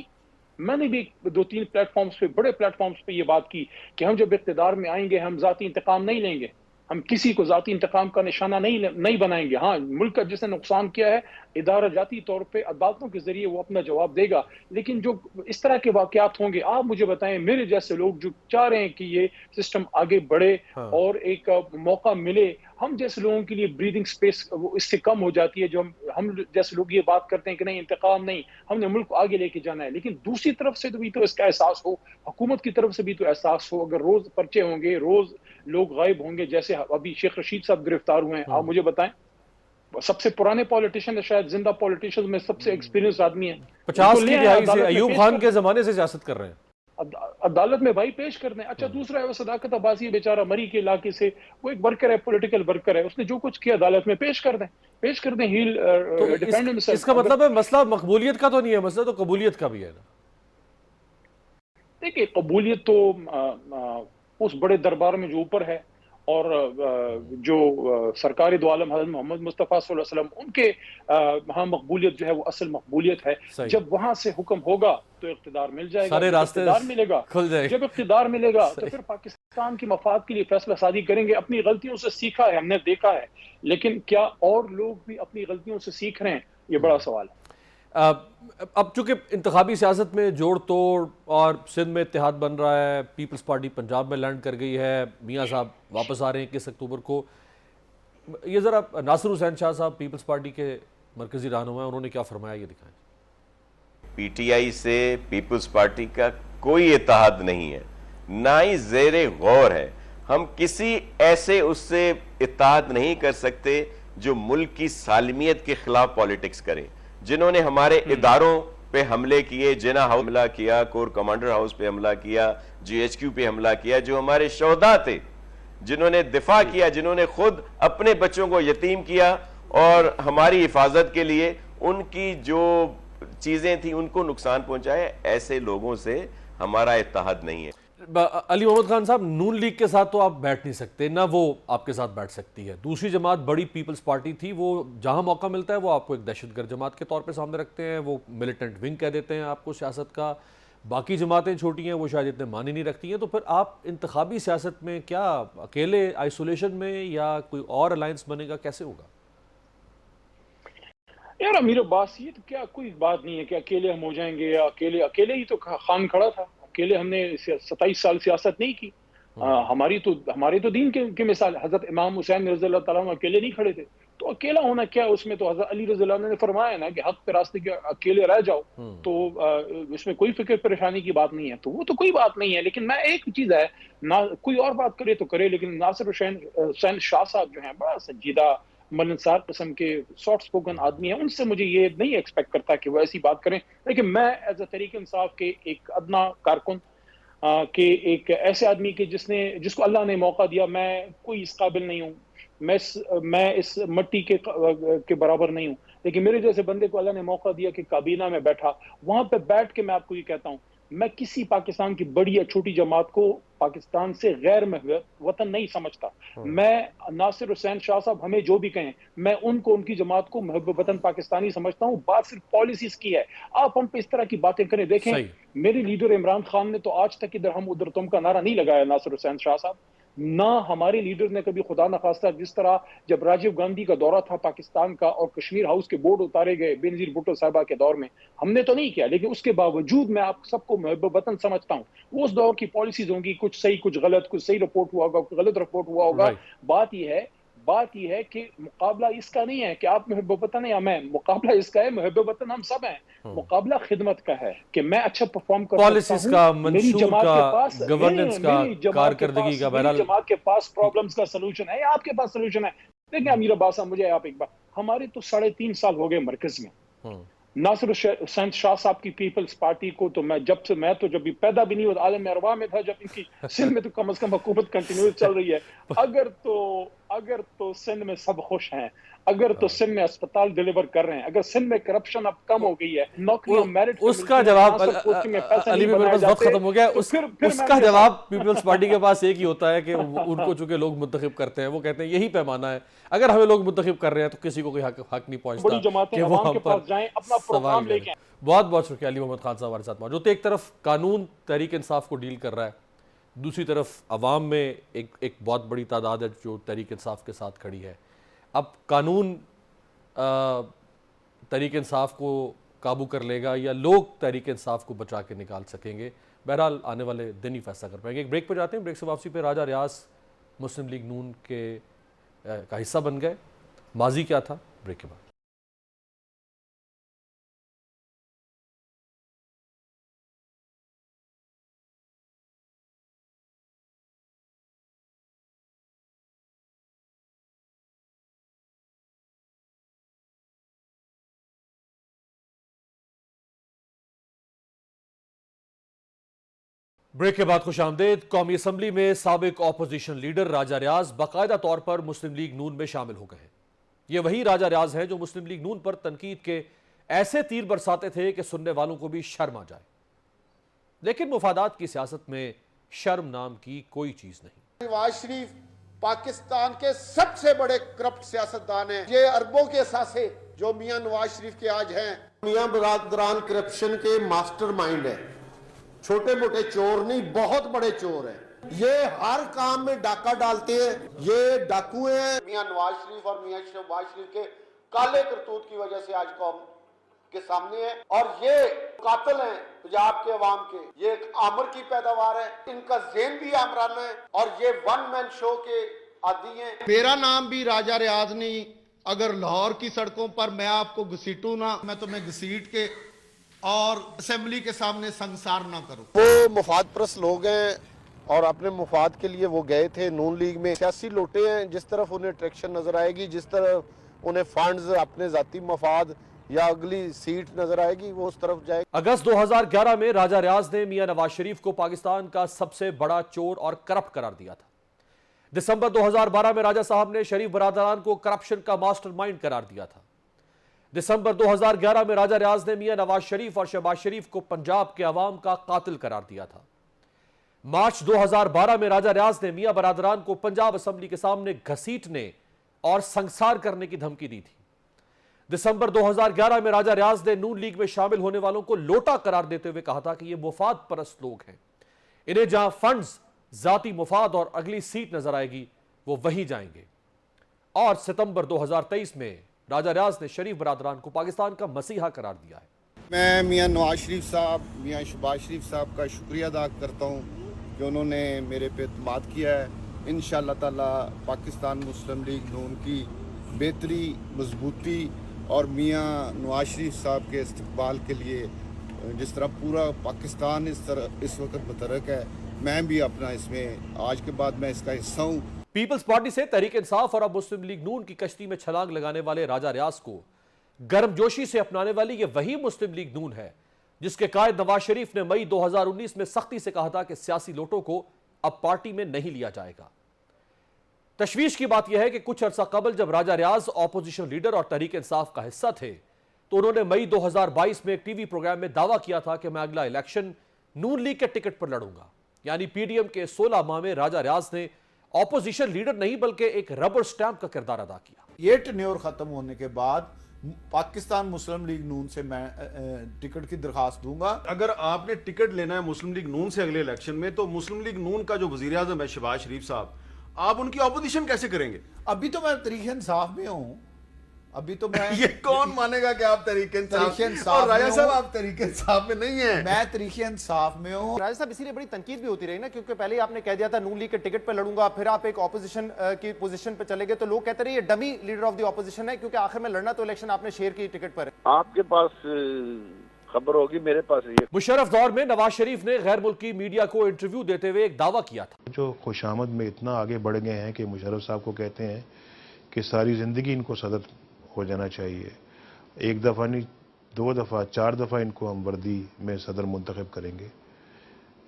मैंने भी 2-3 प्लेटफॉर्म्स पे, बड़े प्लेटफॉर्म्स पे ये बात की कि हम जब इक़्तिदार में आएंगे हम जाती इंतकाम नहीं लेंगे, हम किसी को जाती इंतकाम का निशाना नहीं बनाएंगे। हाँ, मुल्क का जिसने नुकसान किया है इदारा जाती तौर पे अदालतों के जरिए वो अपना जवाब देगा, लेकिन जो इस तरह के वाकयात होंगे, आप मुझे बताएं, मेरे जैसे लोग जो चाह रहे हैं कि ये सिस्टम आगे बढ़े और एक मौका मिले, हम जैसे लोगों के लिए ब्रीदिंग स्पेस इससे कम हो जाती है। जो हम जैसे लोग ये बात करते हैं कि नहीं इंतकाम नहीं, हमने मुल्क को आगे लेके जाना है, लेकिन दूसरी तरफ से तो भी तो इसका एहसास हो, हुकूमत की तरफ से भी तो एहसास हो। अगर रोज पर्चे होंगे, रोज लोग गायब होंगे, जैसे अभी शेख रशीद साहब गिरफ्तार हुए हैं, आप मुझे बताएं, सबसे पुराने पॉलिटिशियन है, शायद जिंदा पॉलिटिशियन में सबसे एक्सपीरियंस आदमी है। 50 की दिहाई से अयूब खान के जमाने से सियासत कर रहे हैं। अदालत में भाई पेश कर दें। अच्छा, दूसरा है वो सदाकत अब्बासी, बेचारा मरी के इलाके से, वो एक वर्कर है, पॉलिटिकल वर्कर है, उसने जो कुछ किया अदालत में पेश कर दें, पेश कर दें। ही तो डिफेंड हिमसेल्फ। इसका मतलब है मसला मकबूलियत का तो नहीं है, मसला तो कबूलियत का भी है ना। देखिए, कबूलियत तो उस बड़े दरबार में जो ऊपर है, और जो सरकारी दो आलम हज़रत मोहम्मद मुस्तफ़ा सल्लल्लाहु अलैहि वसल्लम, उनके वहाँ मकबूलियत जो है वो असल मकबूलियत है। सही। जब वहां से हुक्म होगा तो इक़्तिदार मिल जाएगा, सारे जब रास्ते इक़्तिदार मिलेगा, खुल जाएंगे। जब इक़्तिदार मिलेगा तो सही। फिर पाकिस्तान की मफाद के लिए फैसला साजी करेंगे। अपनी गलतियों से सीखा है, हमने देखा है, लेकिन क्या और लोग भी अपनी गलतियों से सीख रहे हैं, ये बड़ा सवाल है। अब चूंकि इंतखाबी सियासत में जोड़ तोड़ और सिंध में इत्तेहाद बन रहा है, पीपल्स पार्टी पंजाब में लैंड कर गई है, मियाँ साहब वापस आ रहे हैं 21 अक्टूबर को, ये ज़रा नासिर हुसैन शाह साहब पीपल्स पार्टी के मरकजी रहनुमा हैं, उन्होंने क्या फरमाया ये दिखाएं। पीटीआई से पीपल्स पार्टी का कोई इत्तेहाद नहीं है, ना ही ज़ेरे गौर है। हम किसी ऐसे उससे इत्तेहाद नहीं कर सकते जो मुल्क की सालमियत के खिलाफ पॉलिटिक्स करे, जिन्होंने हमारे इदारों पे हमले किए, जिना हाउस हमला किया, कोर कमांडर हाउस पे हमला किया, जीएचक्यू पे हमला किया, जो हमारे शोहदा थे, जिन्होंने दिफा किया, जिन्होंने खुद अपने बच्चों को यतीम किया और हमारी हिफाजत के लिए उनकी जो चीजें थी उनको नुकसान पहुंचाए, ऐसे लोगों से हमारा इत्तेहाद नहीं है। अली मोहम्मद खान साहब, नून लीग के साथ तो आप बैठ नहीं सकते, ना वो आपके साथ बैठ सकती है। दूसरी जमात बड़ी पीपल्स पार्टी थी, वो जहां मौका मिलता है वो आपको एक दहशतगर्द जमात के तौर पे सामने रखते हैं, वो मिलिटेंट विंग कह देते हैं आपको सियासत का। बाकी जमातें छोटी हैं, वो शायद इतने मानी नहीं रखती हैं। तो फिर आप इंतखाबी सियासत में क्या अकेले आइसोलेशन में या कोई और अलायंस बनेगा, कैसे होगा? यार अमीर अब्बास, ये तो क्या कोई बात नहीं है कि अकेले हम हो जाएंगे, या अकेले अकेले ही तो खान खड़ा था। अकेले हमने 27 साल सियासत नहीं की। हमारे तो दीन के मिसाल हजरत इमाम हुसैन रज़ियल्लाहु ताला अन्हु अकेले नहीं खड़े थे। तो अकेला होना क्या है उसमें? तो हजरत अली रज़ियल्लाहु अन्हु ने फरमाया ना कि हक पे रास्ते के अकेले रह जाओ, तो इसमें कोई फिक्र परेशानी की बात नहीं है। तो वो तो कोई बात नहीं है, लेकिन मैं एक चीज है ना, कोई और बात करे तो करे, लेकिन नासिर हुसैन शाह साहब जो है बड़ा संजीदा मिलनसार किस्म के सॉफ्ट स्पोकन आदमी है, उनसे मुझे ये नहीं एक्सपेक्ट करता कि वो ऐसी बात करें। लेकिन मैं एज अ तहरीक इंसाफ के एक अदना कारकुन के एक ऐसे आदमी के जिसको अल्लाह ने मौका दिया, मैं कोई इस काबिल नहीं हूँ, मैं इस मट्टी के बराबर नहीं हूँ, लेकिन मेरे जैसे बंदे को अल्लाह ने मौका दिया कि काबीना में बैठा, वहां पे बैठ के मैं आपको ये कहता हूँ, मैं किसी पाकिस्तान की बड़ी या छोटी जमात को पाकिस्तान से गैर वतन नहीं समझता। मैं नासिर हुसैन शाह साहब हमें जो भी कहें, मैं उनको, उनकी जमात को महब वतन पाकिस्तानी समझता हूँ। बात सिर्फ पॉलिसीज की है। आप हम पे इस तरह की बातें करें, देखें मेरे लीडर इमरान खान ने तो आज तक इधर हम उधर तुम का नारा नहीं लगाया नासिर हुसैन शाह साहब, ना हमारे लीडर ने कभी, खुदा न खास्ता, जिस तरह जब राजीव गांधी का दौरा था पाकिस्तान का और कश्मीर हाउस के बोर्ड उतारे गए बेनजीर भुट्टो साहबा के दौर में, हमने तो नहीं किया, लेकिन उसके बावजूद मैं आप सबको महब वतन समझता हूँ। वो उस दौर की पॉलिसीज होंगी, कुछ सही कुछ गलत, कुछ सही रिपोर्ट हुआ होगा, कुछ गलत रिपोर्ट हुआ होगा। बात यह है कि मुकाबला इसका नहीं है कि आप महब वतन है या मैं, मुकाबला इसका है, महब वतन हम सब हैं। मुकाबला खिदमत का है कि मैं अच्छा परफॉर्म कर पॉलिसीज का, मंशूर का, गवर्नेंस का, कारकर्दगी का, मेरी जमात के पास प्रॉब्लम्स का सलूशन है या आपके पास सलूशन है? देखिए अमीर अब्बास, मुझे आप एक बात, हमारे तो 3.5 साल हो गए मरकज में। नासिर हुसैन शाह साहब की पीपल्स पार्टी को तो मैं जब भी पैदा भी नहीं हुआ, आलम अरवा में था, जब इनकी सिंध में तो कम से कम हुकूमत कंटिन्यूस चल रही है। अगर तो सिंध में सब खुश हैं, अगर तो सिंध में अस्पताल डिलीवर कर रहे हैं, अगर सिंध में करप्शन अब कम हो गई है, नौकरियां मेरिट, उसका जवाब अली मेरे पास वक्त खत्म हो गया। उसका जवाब पीपल्स पार्टी के पास एक ही होता है कि उनको चूंकि लोग मुंतखब करते हैं, वो कहते हैं यही पैमाना है, अगर हमें लोग मुंतखब कर रहे हैं तो किसी को कोई हक नहीं पहुंचता कि वो हम पर सवाल करें। बहुत बहुत शुक्रिया अली मोहम्मद खान साहब हमारे साथ मौजूद थे। एक तरफ कानून तहरीक इंसाफ को डील कर रहा है, दूसरी तरफ अवाम में एक बहुत बड़ी तादाद है जो तहरीक इंसाफ के साथ खड़ी है। अब कानून तहरीक इंसाफ को काबू कर लेगा या लोग तहरीक इंसाफ को बचा के निकाल सकेंगे, बहरहाल आने वाले दिन ही फैसला कर पाएंगे। एक ब्रेक पर जाते हैं, ब्रेक से वापसी पे राजा रियाज मुस्लिम लीग नून के का हिस्सा बन गए, माजी क्या था, ब्रेक के बाद। ब्रेक के बाद खुशामदेद। कौमी असम्बली में साबिक ऑपोजिशन लीडर राजा रियाज बाकायदा तौर पर मुस्लिम लीग नून में शामिल हो गए हैं। ये वही राजा रियाज हैं जो मुस्लिम लीग नून पर तनकीद के ऐसे तीर बरसाते थे कि सुनने वालों को भी शर्म आ जाए। लेकिन मुफादात की सियासत में शर्म नाम की कोई चीज नहीं। नवाज शरीफ पाकिस्तान के सबसे बड़े करप्ट सियासतदान हैं। ये अरबों के असासे जो मियां नवाज शरीफ के आज हैं, मियां बरादरान करप्शन के मास्टरमाइंड है। छोटे मोटे चोर नहीं, बहुत बड़े चोर हैं। ये हर काम में डाका डालते हैं। ये डाकू हैं। मियां नवाज शरीफ और मियां शहबाज शरीफ के काले करतूत की वजह से आज कौम के सामने है, और ये कातिल हैं पंजाब के अवाम के। ये एक आमर की पैदावार है। इनका ज़हन भी आमराना है और ये वन मैन शो के आदी हैं। मेरा नाम भी राजा रियाज नहीं। अगर लाहौर की सड़कों पर मैं आपको घसीटूं ना, मैं तुम्हें घसीट के और असेंबली के सामने संसार ना करूं। वो मुफाद परस्त लोग हैं और अपने मुफाद के लिए वो गए थे नून लीग में। सियासी लोटे हैं, जिस तरफ उन्हें अट्रैक्शन नजर आएगी, जिस तरफ उन्हें फंड्स, अपने जाती मफाद या अगली सीट नजर आएगी, वो उस तरफ जाएगी। अगस्त 2011 में राजा रियाज ने मियां नवाज शरीफ को पाकिस्तान का सबसे बड़ा चोर और करप्ट करार दिया था। दिसंबर 2012 में राजा साहब ने शरीफ बरादरान को करप्शन का मास्टरमाइंड करार दिया था। दिसंबर 2011 में राजा रियाज ने मियां नवाज शरीफ और शहबाज शरीफ को पंजाब के अवाम का कातिल करार दिया था। मार्च 2012 में राजा रियाज ने मियां बरादरान को पंजाब असेंबली के सामने घसीटने और संसार करने की धमकी दी थी। दिसंबर 2011 में राजा रियाज ने नून लीग में शामिल होने वालों को लोटा करार देते हुए कहा था कि ये मुफाद परस्त लोग हैं, इन्हें जहां फंड्स, जाती मुफाद और अगली सीट नजर आएगी वो वहीं जाएंगे। और सितंबर 2023 में राजा रियाज ने शरीफ बरादरान को पाकिस्तान का मसीहा करार दिया है। मैं मियां नवाज शरीफ साहब, मियां शहबाज शरीफ साहब का शुक्रिया अदा करता हूं कि उन्होंने मेरे पे एतमाद किया है। इंशाअल्लाह ताला पाकिस्तान मुस्लिम लीग नून की बेहतरी, मजबूती और मियां नवाज शरीफ साहब के इस्तकबाल के लिए, जिस तरह पूरा पाकिस्तान इस वक्त मुतरक है, मैं भी अपना इसमें आज के बाद मैं इसका हिस्सा हूँ। पीपल्स पार्टी से तहरीक इंसाफ और अब मुस्लिम लीग नून की कश्ती में छलांग लगाने वाले राजा रियाज को गर्मजोशी से अपनाने वाली ये वही मुस्लिम लीग नून है जिसके कायद नवाज शरीफ ने मई 2019 में सख्ती से कहा था कि सियासी लोटों को अब पार्टी में नहीं लिया जाएगा। तशवीश की बात यह है कि कुछ अरसा कबल जब राजा रियाज ऑपोजिशन लीडर और तहरीक इंसाफ का हिस्सा थे तो उन्होंने मई 2022 में एक टीवी प्रोग्राम में दावा किया था कि मैं अगला इलेक्शन नून लीग के टिकट पर लड़ूंगा। यानी पीडीएम के 16 माह में राजा रियाज ने ऑपोजिशन लीडर नहीं बल्कि एक रबर स्टैंप का किरदार अदा किया। ये टेन्योर खत्म होने के बाद पाकिस्तान मुस्लिम लीग नून से मैं टिकट की दरखास्त दूंगा। अगर आपने टिकट लेना है मुस्लिम लीग नून से अगले इलेक्शन में, तो मुस्लिम लीग नून का जो वजीर आजम है शहबाज शरीफ साहब, आप उनकी ऑपोजिशन कैसे करेंगे? अभी तो मैं तरीके इंसाफ में हूँ। अभी तो मैं ये कौन मानेगा कि आप तरीके इंसाफ और राजा साहब आप तरीके इंसाफ में नहीं है? मैं तरीके इंसाफ में हूँ। राजा साहब इसीलिए बड़ी तनकीद भी होती रही ना, क्योंकि पहले आपने कह दिया था नून लीग के टिकट पर लड़ूंगा, फिर आप एक ऑपोजिशन की पोजीशन पे चले गए, तो लोग कहते रहे ये dummy leader of the opposition है, क्योंकि आखिर में लड़ना तो इलेक्शन आपने शेयर की टिकट पर है। आपके पास खबर होगी, मेरे पास ये। मुशर्रफ दौर में नवाज शरीफ ने गैर मुल्की मीडिया को इंटरव्यू देते हुए एक दावा किया था। जो खुशामद में इतना आगे बढ़ गए हैं कि मुशर्रफ साहब को कहते हैं कि सारी जिंदगी इनको सदर हो जाना चाहिए, एक दफ़ा नहीं 2 दफ़ा 4 दफ़ा इनको हम वर्दी में सदर मुंतखब करेंगे।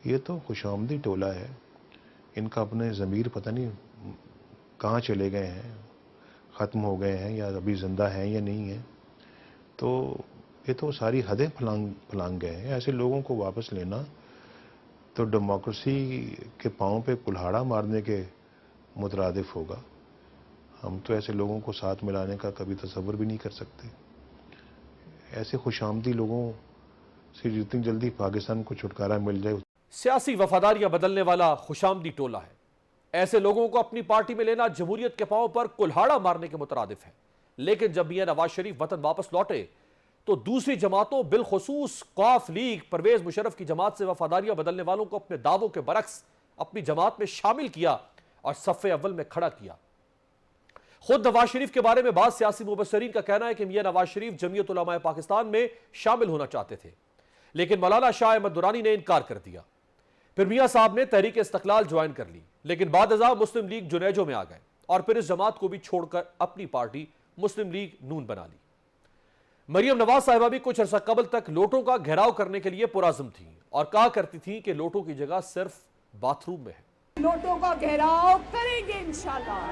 ये तो खुशामदी टोला है, इनका अपने ज़मीर पता नहीं कहाँ चले गए हैं, ख़त्म हो गए हैं या अभी ज़िंदा हैं या नहीं है। तो ये तो सारी हदें फलांग गए हैं। ऐसे लोगों को वापस लेना तो डेमोक्रेसी के पाँव पे कुल्हाड़ा मारने के मुतरादिफ होगा। हम तो ऐसे लोगों को साथ मिलाने का कभी तसव्वुर भी नहीं कर सकते। ऐसे खुशामदी लोगों से जितनी जल्दी पाकिस्तान को छुटकारा मिल जाए। सियासी वफादारियां बदलने वाला खुशामदी टोला है। ऐसे लोगों को अपनी पार्टी में लेना जमहूरियत के पांव पर कुल्हाड़ा मारने के मुतरादिफ है। लेकिन जब मियां नवाज शरीफ वतन वापस लौटे तो दूसरी जमातों, बिलखुसूस कौफ लीग, परवेज मुशर्रफ की जमात से वफादारियां बदलने वालों को अपने दावों के बरक्स अपनी जमात में शामिल किया और सफ़े अव्वल में खड़ा किया। खुद नवाज शरीफ के बारे में बाद सियासी मुबस्सरीन का कहना है कि मियां नवाज शरीफ जमीयत उलमा पाकिस्तान में शामिल होना चाहते थे, लेकिन मौलाना शाह अहमद दुरानी ने इनकार कर दिया। फिर मियां साहब ने तहरीक इस्तकलाल ज्वाइन कर ली, लेकिन बादअज़ा मुस्लिम लीग जुनैजो में आ गए और फिर इस जमात को भी छोड़कर अपनी पार्टी मुस्लिम लीग नून बना ली। मरियम नवाज साहिबा भी कुछ अर्सा कबल तक लोटों का घेराव करने के लिए पुराज़म थी और कहा करती थी कि लोटों की जगह सिर्फ बाथरूम में है। नोटों का घेराव करेंगे इंशाल्लाह,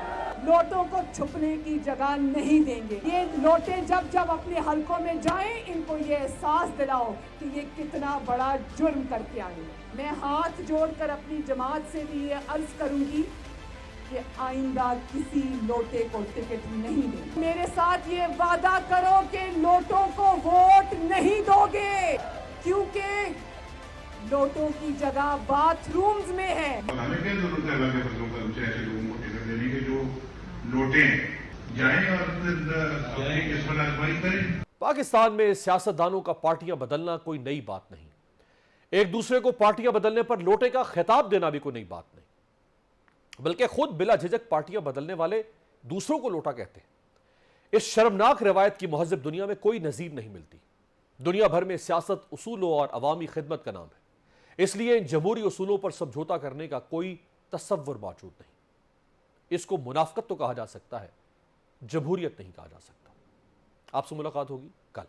नोटों को छुपने की जगह नहीं देंगे। ये नोटे जब जब अपने हलकों में जाएं, इनको ये एहसास दिलाओ कि ये कितना बड़ा जुर्म करके आए। मैं हाथ जोड़कर अपनी जमात से भी ये अर्ज करूंगी कि आइंदा किसी नोटे को टिकट नहीं देंगे। मेरे साथ ये वादा करो कि नोटों को वोट नहीं दोगे, क्योंकि नोटों की जगह बाथरूम्स में है। हमें क्या जरूरत है अल्लाह के फजलों का हमसे ऐसे लोगों को टिकट देने के जो नोटे जाएं और अपनी किस्मत आजमाई करें। पाकिस्तान में सियासतदानों का पार्टियां बदलना कोई नई बात नहीं, एक दूसरे को पार्टियां बदलने पर लोटे का खिताब देना भी कोई नई बात नहीं, बल्कि खुद बिला झिझक पार्टियां बदलने वाले दूसरों को लोटा कहते हैं। इस शर्मनाक रवायत की महज़ब दुनिया में कोई नज़ीर नहीं मिलती। दुनिया भर में सियासत उसूलों और अवामी खिदमत का नाम है, इसलिए इन जमहूरी उसूलों पर समझौता करने का कोई तसव्वुर मौजूद नहीं। इसको मुनाफकत तो कहा जा सकता है, जमहूरियत नहीं कहा जा सकता। आपसे मुलाकात होगी कल।